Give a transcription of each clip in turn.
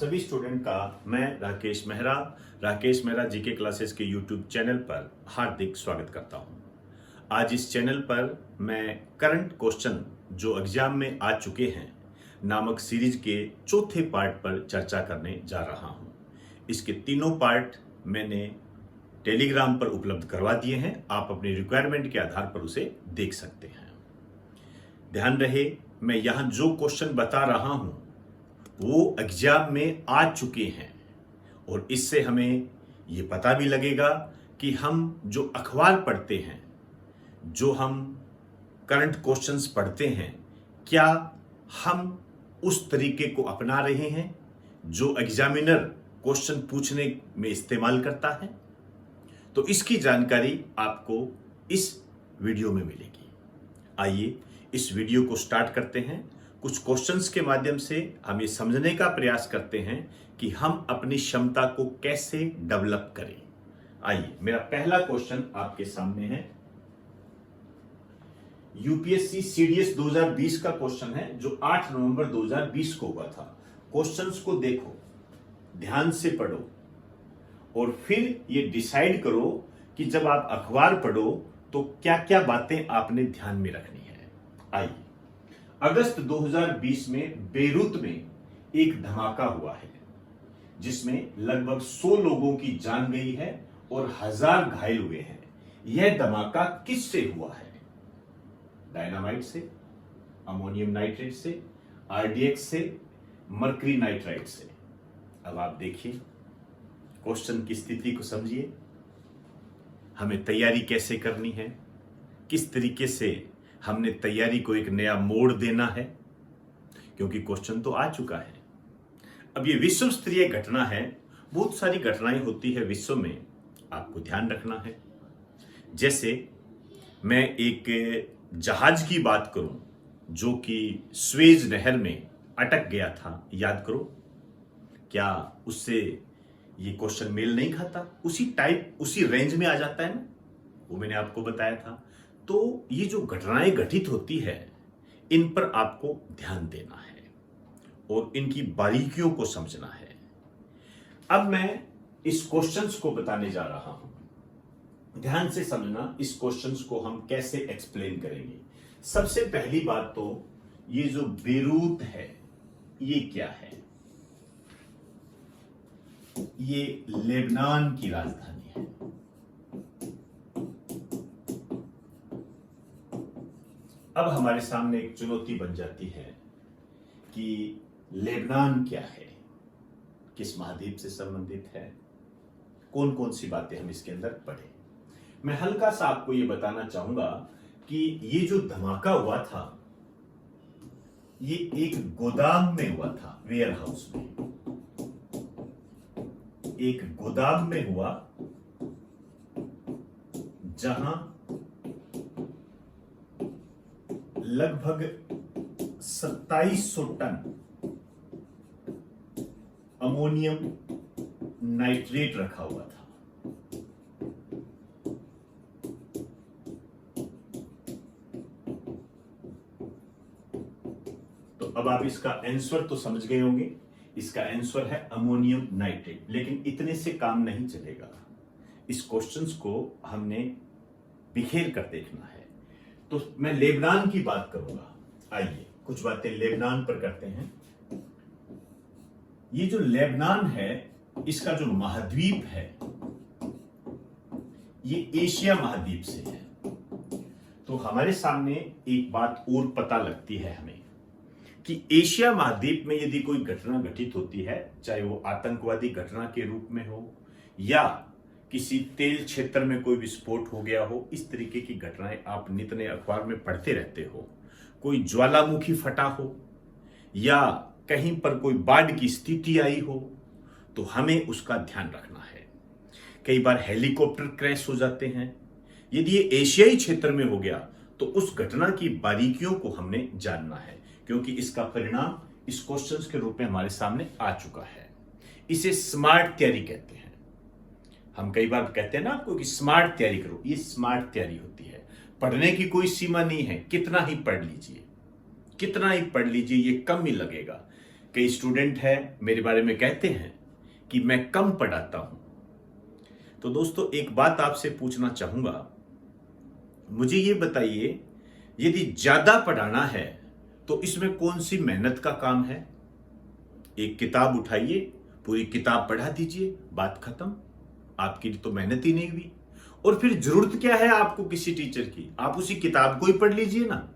सभी स्टूडेंट का मैं राकेश मेहरा जीके क्लासेस के यूट्यूब चैनल पर हार्दिक स्वागत करता हूं। आज इस चैनल पर मैं करंट क्वेश्चन जो एग्जाम में आ चुके हैं नामक सीरीज के चौथे पार्ट पर चर्चा करने जा रहा हूं। इसके तीनों पार्ट मैंने टेलीग्राम पर उपलब्ध करवा दिए हैं, आप अपनी रिक्वायरमेंट के आधार पर उसे देख सकते हैं। ध्यान रहे, मैं यहां जो क्वेश्चन बता रहा हूं वो एग्जाम में आ चुके हैं और इससे हमें ये पता भी लगेगा कि हम जो अखबार पढ़ते हैं, जो हम करंट क्वेश्चंस पढ़ते हैं, क्या हम उस तरीके को अपना रहे हैं जो एग्जामिनर क्वेश्चन पूछने में इस्तेमाल करता है। तो इसकी जानकारी आपको इस वीडियो में मिलेगी। आइए इस वीडियो को स्टार्ट करते हैं। कुछ क्वेश्चंस के माध्यम से हम ये समझने का प्रयास करते हैं कि हम अपनी क्षमता को कैसे डेवलप करें। आइए, मेरा पहला क्वेश्चन आपके सामने है। यूपीएससी सीडीएस 2020 का क्वेश्चन है जो 8 नवंबर 2020 को हुआ था। क्वेश्चंस को देखो, ध्यान से पढ़ो और फिर ये डिसाइड करो कि जब आप अखबार पढ़ो तो क्या क्या बातें आपने ध्यान में रखनी है। आइए, अगस्त 2020 में बेरूत में एक धमाका हुआ है जिसमें लगभग 100 लोगों की जान गई है और 1000 घायल हुए हैं। यह धमाका किससे हुआ है? डायनामाइट से, अमोनियम नाइट्रेट से, आरडीएक्स से, मर्करी नाइट्राइड से। अब आप देखिए, क्वेश्चन की स्थिति को समझिए, हमें तैयारी कैसे करनी है, किस तरीके से हमने तैयारी को एक नया मोड़ देना है, क्योंकि क्वेश्चन तो आ चुका है। अब ये विश्व स्तरीय घटना है, बहुत सारी घटनाएं होती है विश्व में, आपको ध्यान रखना है। जैसे मैं एक जहाज की बात करूं जो कि स्वेज नहर में अटक गया था, याद करो, क्या उससे ये क्वेश्चन मेल नहीं खाता? उसी टाइप, उसी रेंज में आ जाता है ना, वो मैंने आपको बताया था। तो ये जो घटनाएं घटित होती है, इन पर आपको ध्यान देना है और इनकी बारीकियों को समझना है। अब मैं इस क्वेश्चंस को बताने जा रहा हूं, ध्यान से समझना इस क्वेश्चंस को हम कैसे एक्सप्लेन करेंगे। सबसे पहली बात तो ये जो बेरूत है, ये क्या है? ये लेबनान की राजधानी है। अब हमारे सामने एक चुनौती बन जाती है कि लेबनान क्या है, किस महाद्वीप से संबंधित है, कौन कौन सी बातें हम इसके अंदर पढ़े। मैं हल्का सा आपको यह बताना चाहूंगा कि ये जो धमाका हुआ था, ये एक गोदाम में हुआ था, वेयर हाउस में, एक गोदाम में हुआ जहां लगभग 2700 टन अमोनियम नाइट्रेट रखा हुआ था। तो अब आप इसका आंसर तो समझ गए होंगे। इसका आंसर है अमोनियम नाइट्रेट। लेकिन इतने से काम नहीं चलेगा, इस क्वेश्चंस को हमने बिखेर कर देखना है। तो मैं लेबनान की बात करूंगा। आइए कुछ बातें लेबनान पर करते हैं। ये जो लेबनान है, इसका जो महाद्वीप है, ये एशिया महाद्वीप से है। तो हमारे सामने एक बात और पता लगती है हमें कि एशिया महाद्वीप में यदि कोई घटना घटित होती है, चाहे वो आतंकवादी घटना के रूप में हो या किसी तेल क्षेत्र में कोई विस्फोट हो गया हो, इस तरीके की घटनाएं आप नित्य नए अखबार में पढ़ते रहते हो। कोई ज्वालामुखी फटा हो या कहीं पर कोई बाढ़ की स्थिति आई हो, तो हमें उसका ध्यान रखना है। कई बार हेलीकॉप्टर क्रैश हो जाते हैं। यदि ये एशियाई क्षेत्र में हो गया तो उस घटना की बारीकियों को हमने जानना है, क्योंकि इसका परिणाम इस क्वेश्चन के रूप में हमारे सामने आ चुका है। इसे स्मार्ट तैयारी कहते हैं। हम कई बार कहते हैं ना आपको कि स्मार्ट तैयारी करो, ये स्मार्ट तैयारी होती है। पढ़ने की कोई सीमा नहीं है, कितना ही पढ़ लीजिए, कितना ही पढ़ लीजिए, ये कम ही लगेगा। कई स्टूडेंट है मेरे बारे में कहते हैं कि मैं कम पढ़ाता हूं। तो दोस्तों एक बात आपसे पूछना चाहूंगा, मुझे ये बताइए, यदि ज्यादा पढ़ाना है तो इसमें कौन सी मेहनत का काम है? एक किताब उठाइए, पूरी किताब पढ़ा दीजिए, बात खत्म। आपकी तो मेहनत ही नहीं हुई। और फिर जरूरत क्या है आपको किसी टीचर की? आप उसी किताब को ही पढ़ लीजिए ना।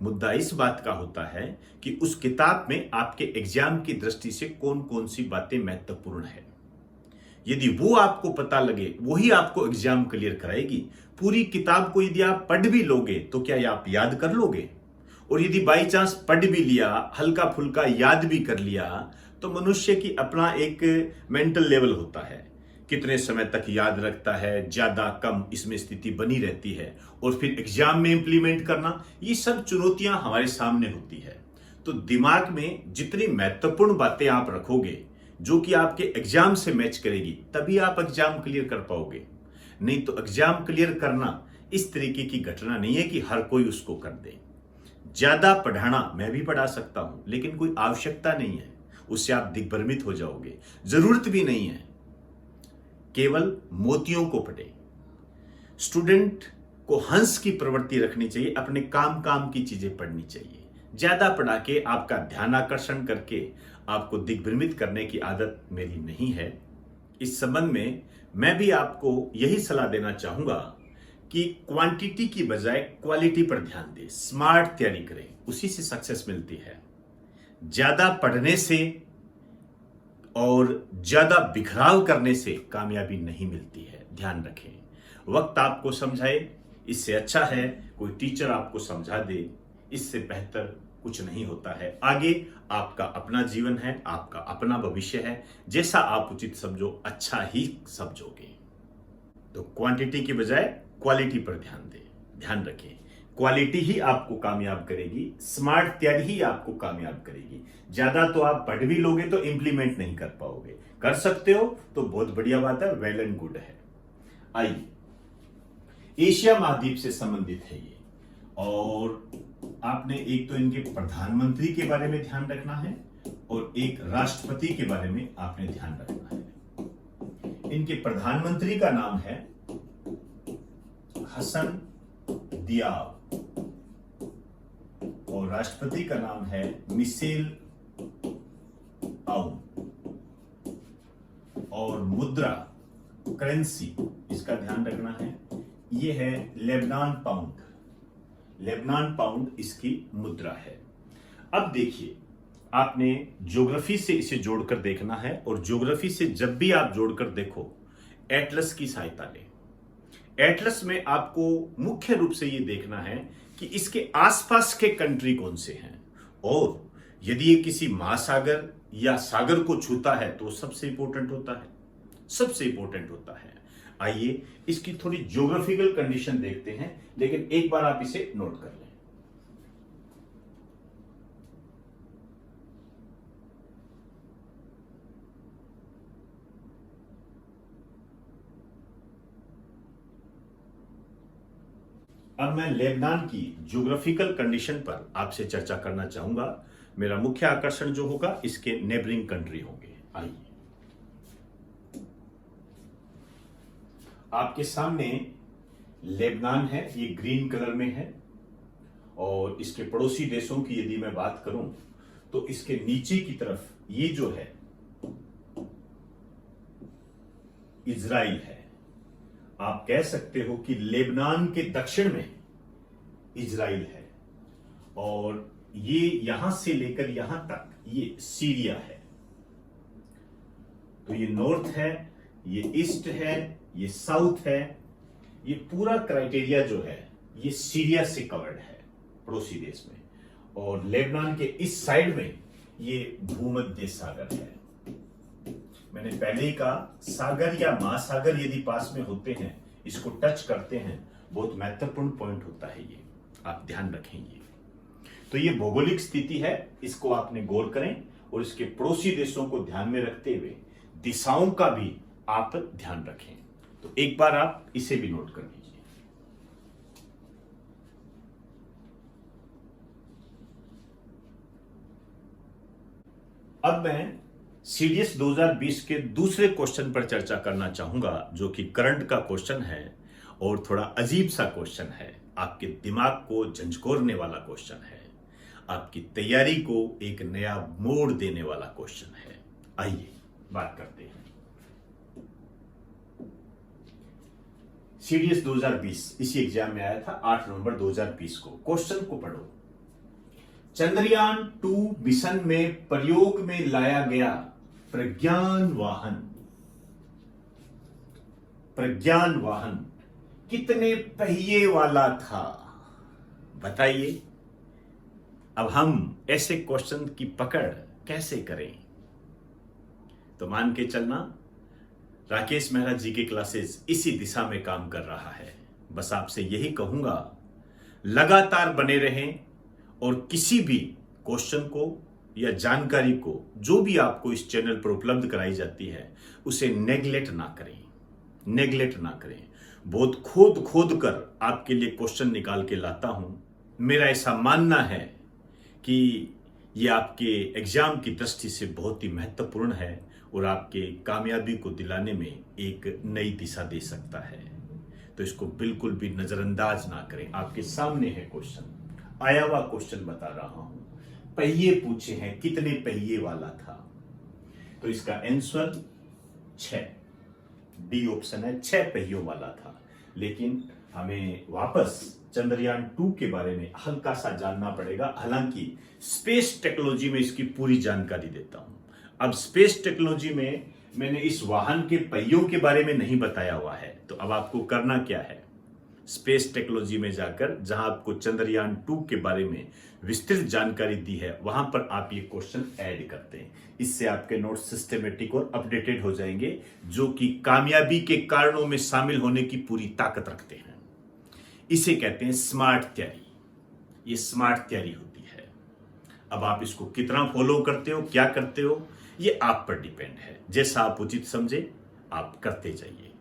मुद्दा इस बात का होता है कि उस किताब में आपके एग्जाम की दृष्टि से कौन कौन सी बातें महत्वपूर्ण है। यदि वो आपको पता लगे, वही आपको एग्जाम क्लियर कराएगी। पूरी किताब को यदि आप पढ़ भी लोगे तो क्या आप याद कर लोगे? और यदि बाई चांस पढ़ भी लिया, हल्का फुल्का याद भी कर लिया, तो मनुष्य की अपना एक मेंटल लेवल होता है, कितने समय तक याद रखता है, ज्यादा कम, इसमें स्थिति बनी रहती है। और फिर एग्जाम में इंप्लीमेंट करना, ये सब चुनौतियां हमारे सामने होती है। तो दिमाग में जितनी महत्वपूर्ण बातें आप रखोगे जो कि आपके एग्जाम से मैच करेगी, तभी आप एग्जाम क्लियर कर पाओगे। नहीं तो एग्जाम क्लियर करना इस तरीके की घटना नहीं है कि हर कोई उसको कर दे। ज्यादा पढ़ाना मैं भी पढ़ा सकता हूं, लेकिन कोई आवश्यकता नहीं है, उससे आप दिग्भ्रमित हो जाओगे। जरूरत भी नहीं है, केवल मोतियों को पढ़े। स्टूडेंट को हंस की प्रवृत्ति रखनी चाहिए, अपने काम काम की चीजें पढ़नी चाहिए। ज्यादा पढ़ा के आपका ध्यान आकर्षण करके आपको दिग्भ्रमित करने की आदत मेरी नहीं है। इस संबंध में मैं भी आपको यही सलाह देना चाहूंगा कि क्वांटिटी की बजाय क्वालिटी पर ध्यान दें, स्मार्ट तैयारी करें, उसी से सक्सेस मिलती है। ज्यादा पढ़ने से और ज्यादा बिखराव करने से कामयाबी नहीं मिलती है, ध्यान रखें। वक्त आपको समझाए, इससे अच्छा है कोई टीचर आपको समझा दे, इससे बेहतर कुछ नहीं होता है। आगे आपका अपना जीवन है, आपका अपना भविष्य है, जैसा आप उचित समझो अच्छा ही समझोगे। तो क्वांटिटी की बजाय क्वालिटी पर ध्यान दें, ध्यान रखें। क्वालिटी ही आपको कामयाब करेगी, स्मार्ट तैयारी ही आपको कामयाब करेगी। ज्यादा तो आप पढ़ भी लोगे तो इंप्लीमेंट नहीं कर पाओगे। कर सकते हो तो बहुत बढ़िया बात है, वेल एंड गुड है। आइए, एशिया महाद्वीप से संबंधित है ये, और आपने एक तो इनके प्रधानमंत्री के बारे में ध्यान रखना है और एक राष्ट्रपति के बारे में आपने ध्यान रखना है। इनके प्रधानमंत्री का नाम है हसन दियाब और राष्ट्रपति का नाम है मिशेल आउन। और मुद्रा, करेंसी, इसका ध्यान रखना है, यह है लेबनान पाउंड। लेबनान पाउंड इसकी मुद्रा है। अब देखिए, आपने ज्योग्राफी से इसे जोड़कर देखना है, और ज्योग्राफी से जब भी आप जोड़कर देखो, एटलस की सहायता लें। एटलस में आपको मुख्य रूप से यह देखना है कि इसके आसपास के कंट्री कौन से हैं, और यदि ये किसी महासागर या सागर को छूता है तो सबसे इंपॉर्टेंट होता है, सबसे इंपॉर्टेंट होता है। आइए इसकी थोड़ी ज्योग्राफिकल कंडीशन देखते हैं, लेकिन एक बार आप इसे नोट कर लें। अब मैं लेबनान की ज्योग्राफिकल कंडीशन पर आपसे चर्चा करना चाहूंगा। मेरा मुख्य आकर्षण जो होगा इसके नेबरिंग कंट्री होंगे। आइए, आपके सामने लेबनान है, ये ग्रीन कलर में है, और इसके पड़ोसी देशों की यदि मैं बात करूं तो इसके नीचे की तरफ ये जो है इजराइल है। आप कह सकते हो कि लेबनान के दक्षिण में इजराइल है, और ये यहां से लेकर यहां तक ये सीरिया है। तो ये नॉर्थ है, ये ईस्ट है, ये साउथ है। ये पूरा क्राइटेरिया जो है ये सीरिया से कवर्ड है, पड़ोसी देश में। और लेबनान के इस साइड में ये भूमध्य सागर है। मैंने पहले ही कहा, सागर या महासागर यदि पास में होते हैं, इसको टच करते हैं, बहुत महत्वपूर्ण पॉइंट होता है ये, आप ध्यान रखेंगे। तो ये भौगोलिक स्थिति है, इसको आपने गौर करें, और इसके पड़ोसी देशों को ध्यान में रखते हुए दिशाओं का भी आप ध्यान रखें। तो एक बार आप इसे भी नोट कर लीजिए। अब मैं सीडीएस 2020 के दूसरे क्वेश्चन पर चर्चा करना चाहूंगा, जो कि करंट का क्वेश्चन है और थोड़ा अजीब सा क्वेश्चन है। आपके दिमाग को झंझोरने वाला क्वेश्चन है, आपकी तैयारी को एक नया मोड़ देने वाला क्वेश्चन है। आइए बात करते हैं। सीडीएस 2020 इसी एग्जाम में आया था 8 नवंबर 2020 को। क्वेश्चन को पढ़ो। चंद्रयान 2 मिशन में प्रयोग में लाया गया प्रज्ञान वाहन कितने पहिए वाला था? बताइए। अब हम ऐसे क्वेश्चन की पकड़ कैसे करें? तो मान के चलना, राकेश मेहरा जी की क्लासेस इसी दिशा में काम कर रहा है। बस आपसे यही कहूंगा, लगातार बने रहें और किसी भी क्वेश्चन को या जानकारी को जो भी आपको इस चैनल पर उपलब्ध कराई जाती है उसे नेग्लेक्ट ना करें। बहुत खोद कर आपके लिए क्वेश्चन निकाल के लाता हूं। मेरा ऐसा मानना है कि यह आपके एग्जाम की दृष्टि से बहुत ही महत्वपूर्ण है और आपके कामयाबी को दिलाने में एक नई दिशा दे सकता है। तो इसको बिल्कुल भी नजरअंदाज ना करें। आपके सामने है क्वेश्चन, आया हुआ क्वेश्चन बता रहा हूं। पहिए पूछे हैं, कितने पहिए वाला था? तो इसका आंसर 6, डी ऑप्शन है, 6 पहियों वाला था। लेकिन हमें वापस चंद्रयान 2 के बारे में हल्का सा जानना पड़ेगा। हालांकि स्पेस टेक्नोलॉजी में इसकी पूरी जानकारी देता हूं। अब स्पेस टेक्नोलॉजी में मैंने इस वाहन के पहियों के बारे में नहीं बताया हुआ है। तो अब आपको करना क्या है, स्पेस टेक्नोलॉजी में जाकर जहां आपको चंद्रयान 2 के बारे में विस्तृत जानकारी दी है, वहां पर आप ये क्वेश्चन ऐड करते हैं। इससे आपके नोट सिस्टमेटिक और अपडेटेड हो जाएंगे, जो कि कामयाबी के कारणों में शामिल होने की पूरी ताकत रखते हैं। इसे कहते हैं स्मार्ट तैयारी। ये स्मार्ट तैयारी होती है। अब आप इसको कितना फॉलो करते हो, क्या करते हो, ये आप पर डिपेंड है। जैसा आप उचित समझे आप करते जाइए।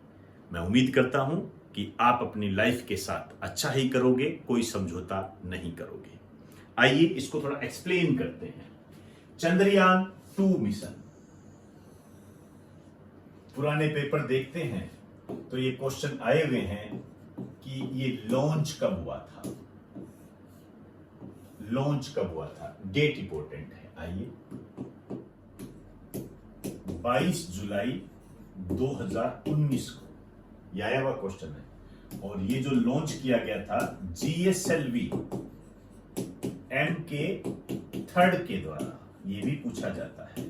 मैं उम्मीद करता हूं कि आप अपनी लाइफ के साथ अच्छा ही करोगे, कोई समझौता नहीं करोगे। आइए इसको थोड़ा एक्सप्लेन करते हैं। चंद्रयान 2 मिशन, पुराने पेपर देखते हैं तो ये क्वेश्चन आए हुए हैं कि ये लॉन्च कब हुआ था। डेट इंपॉर्टेंट है। आइए, 22 जुलाई 2019 को यह आया हुआ क्वेश्चन है। और ये जो लॉन्च किया गया था GSLV MK3 के द्वारा, ये भी पूछा जाता है।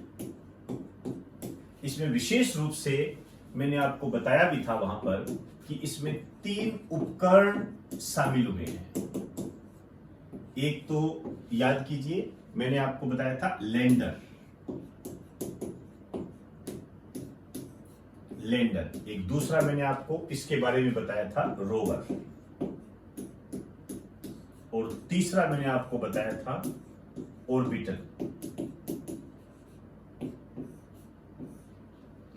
इसमें विशेष रूप से मैंने आपको बताया भी था वहां पर कि इसमें 3 उपकरण शामिल हुए हैं। एक तो याद कीजिए, मैंने आपको बताया था लैंडर, एक दूसरा मैंने आपको इसके बारे में बताया था रोवर, और तीसरा मैंने आपको बताया था ऑर्बिटर।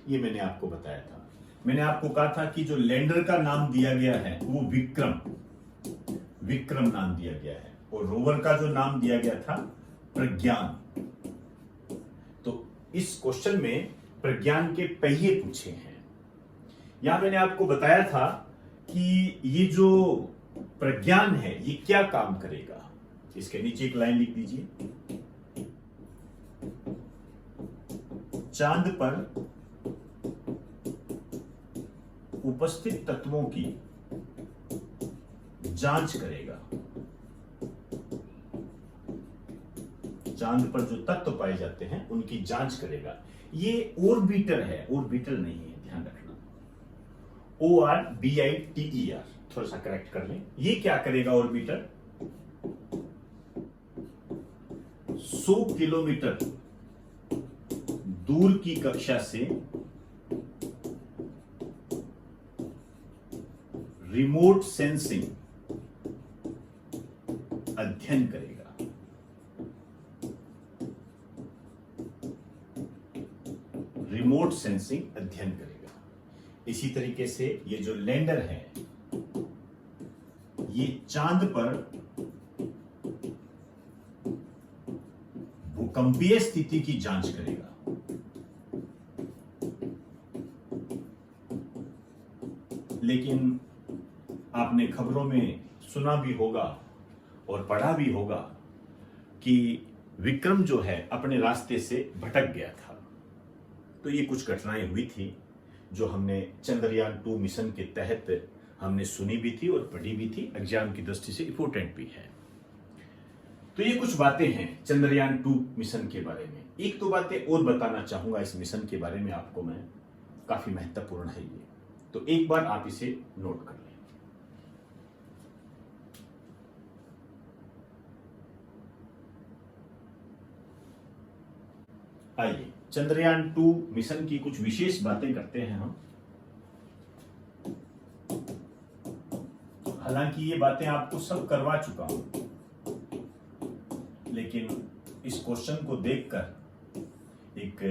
ये मैंने आपको बताया था। मैंने आपको कहा था कि जो लैंडर का नाम दिया गया है वो विक्रम नाम दिया गया है, और रोवर का जो नाम दिया गया था प्रज्ञान। तो इस क्वेश्चन में प्रज्ञान के पहिए पूछे हैं। यहां मैंने आपको बताया था कि ये जो प्रज्ञान है ये क्या काम करेगा। इसके नीचे एक लाइन लिख दीजिए, चांद पर उपस्थित तत्वों की जांच करेगा। चांद पर जो तत्व पाए जाते हैं उनकी जांच करेगा। ये ऑर्बिटर है, ऑर्बिटर नहीं है, ध्यान रखना। ORBITER, थोड़ा सा करेक्ट कर लें। ये क्या करेगा ऑर्बिटर? 100 किलोमीटर दूर की कक्षा से रिमोट सेंसिंग अध्ययन करेगा। रिमोट सेंसिंग अध्ययन करेगा। इसी तरीके से ये जो लैंडर है ये चांद पर भूकंपीय स्थिति की जांच करेगा। लेकिन आपने खबरों में सुना भी होगा और पढ़ा भी होगा कि विक्रम जो है अपने रास्ते से भटक गया था। तो ये कुछ घटनाएं हुई थी जो हमने चंद्रयान 2 मिशन के तहत हमने सुनी भी थी और पढ़ी भी थी, एग्जाम की दृष्टि से इंपॉर्टेंट भी है। तो ये कुछ बातें हैं चंद्रयान 2 मिशन के बारे में। एक दो बातें और बताना चाहूंगा इस मिशन के बारे में आपको मैं, काफी महत्वपूर्ण है ये, तो एक बार आप इसे नोट कर लें। आइए चंद्रयान 2 मिशन की कुछ विशेष बातें करते हैं हम। हालांकि ये बातें आपको सब करवा चुका हूं, लेकिन इस क्वेश्चन को देखकर एक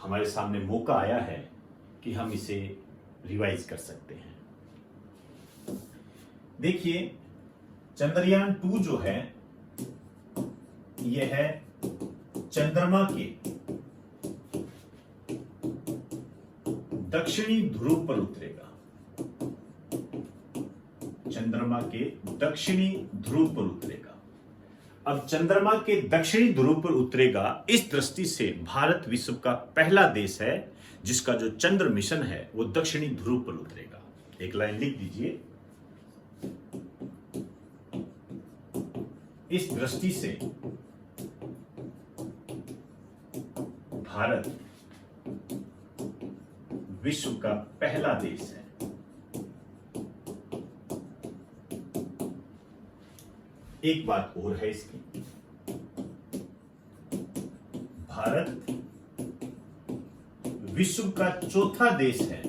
हमारे सामने मौका आया है कि हम इसे रिवाइज कर सकते हैं। देखिए चंद्रयान 2 जो है यह है चंद्रमा के दक्षिणी ध्रुव पर उतरेगा। चंद्रमा के दक्षिणी ध्रुव पर उतरेगा। अब चंद्रमा के दक्षिणी ध्रुव पर उतरेगा, इस दृष्टि से भारत विश्व का पहला देश है जिसका जो चंद्र मिशन है वो दक्षिणी ध्रुव पर उतरेगा। एक लाइन लिख दीजिए। इस दृष्टि से भारत विश्व का पहला देश है। एक बात और है इसकी, भारत विश्व का चौथा देश है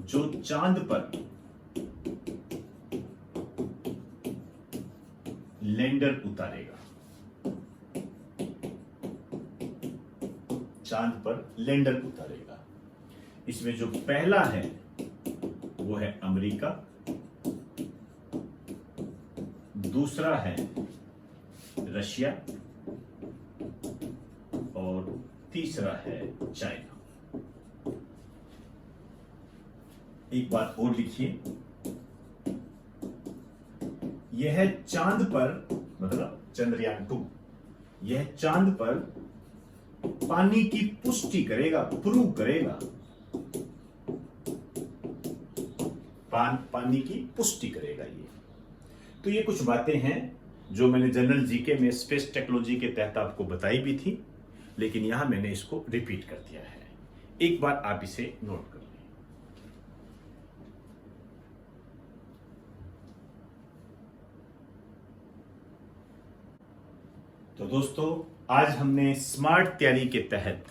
जो चांद पर लैंडर उतारेगा। चांद पर लैंडर उतारेगा। इसमें जो पहला है वो है अमेरिका, दूसरा है रशिया और तीसरा है चाइना। एक बात और लिखिए, यह है चांद पर, मतलब चंद्रयान 2, यह चांद पर पानी की पुष्टि करेगा, प्रूव करेगा, पानी की पुष्टि करेगा ये। तो ये कुछ बातें हैं जो मैंने जनरल जीके में स्पेस टेक्नोलॉजी के तहत आपको बताई भी थी, लेकिन यहां मैंने इसको रिपीट कर दिया है। एक बार आप इसे नोट कर लें। तो दोस्तों आज हमने स्मार्ट तैयारी के तहत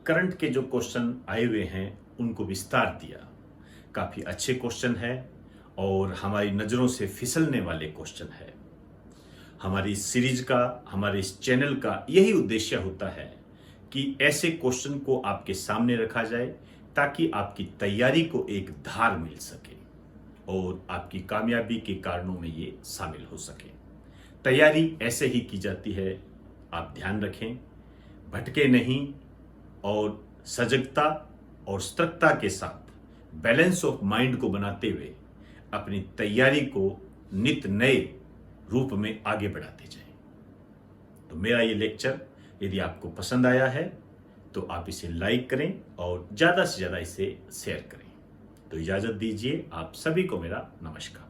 करंट के जो क्वेश्चन आए हुए हैं उनको विस्तार दिया। काफी अच्छे क्वेश्चन है और हमारी नजरों से फिसलने वाले क्वेश्चन है। हमारी इस सीरीज का, हमारे इस चैनल का यही उद्देश्य होता है कि ऐसे क्वेश्चन को आपके सामने रखा जाए ताकि आपकी तैयारी को एक धार मिल सके और आपकी कामयाबी के कारणों में ये शामिल हो सके। तैयारी ऐसे ही की जाती है, आप ध्यान रखें, भटके नहीं और सजगता और सतर्कता के साथ बैलेंस ऑफ माइंड को बनाते हुए अपनी तैयारी को नित नए रूप में आगे बढ़ाते जाएं। तो मेरा ये लेक्चर यदि आपको पसंद आया है तो आप इसे लाइक करें और ज़्यादा से ज़्यादा इसे शेयर करें। तो इजाज़त दीजिए, आप सभी को मेरा नमस्कार।